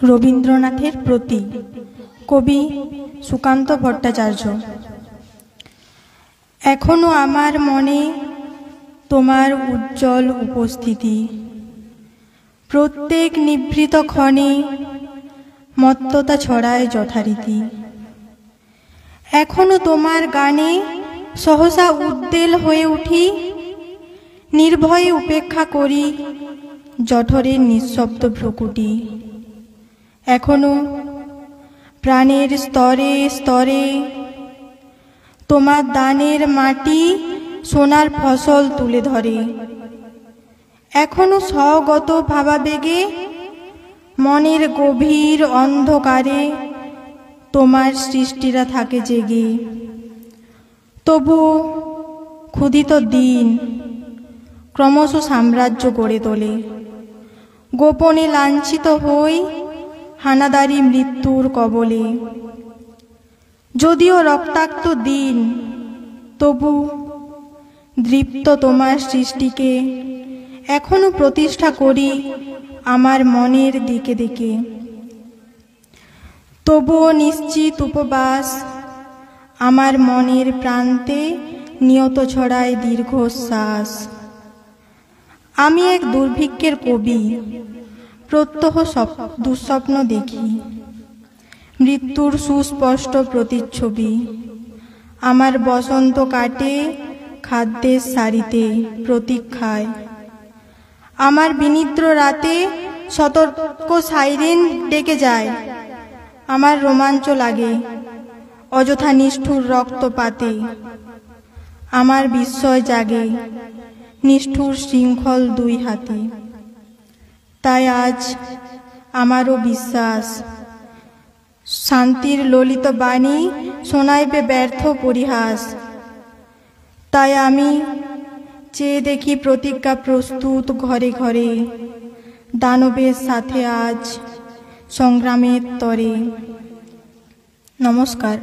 রবীন্দ্রনাথের প্রতি, কবি সুকান্ত ভট্টাচার্য। এখনো আমার মনে তোমার উজ্জ্বল উপস্থিতি, প্রত্যেক নিভৃত ক্ষণে মত্ততা ছড়ায় যথারীতি। এখনো তোমার গানে সহসা উদ্বেল হয়ে উঠি, নির্ভয়ে উপেক্ষা করি জঠরের নিঃশব্দ ভ্রুকুটি। এখনো প্রাণের স্তরে স্তরে তোমার দানের মাটি সোনার ফসল তুলে ধরে। এখনো স্বগত ভাবাবেগে মনের গভীর অন্ধকারে তোমার সৃষ্টিরা থাকে জেগে। তবু ক্ষুধিত দিন ক্রমশ সাম্রাজ্য গড়ে তোলে, গোপনে লাঞ্ছিত হই হানাদারি মৃত্যুর কবলে। যদিও রক্তাক্ত দিন, তবু দৃপ্ত তোমার সৃষ্টিকে এখনো প্রতিষ্ঠা করি আমার মনের দিকে দিকে। তবুও নিশ্চিত উপবাস আমার মনের প্রান্তে নিয়ত ছড়ায় দীর্ঘশ্বাস। আমি এক দুর্ভিক্ষের কবি, প্রত্যহ দুঃস্বপ্ন দেখি, মৃত্যুর সুস্পষ্ট প্রতিচ্ছবি। আমার বসন্ত কাটে খাদ্যের সারিতে প্রতীক্ষায়, আমার বিনিদ্র রাতে সতর্ক সাইরেন ডেকে যায়। আমার রোমাঞ্চ লাগে অযথা নিষ্ঠুর রক্তপাতে, আমার বিস্ময় জাগে নিষ্ঠুর শৃঙ্খল দুই হাতে। তাই আজ আমারও বিশ্বাস শান্তির ললিত বাণী শোনাইবে ব্যর্থ পরিহাস। তাই আমি চেয়ে দেখি প্রতিজ্ঞা প্রস্তুত ঘরে ঘরে, দানবের সাথে আজ সংগ্রামের তরে। নমস্কার।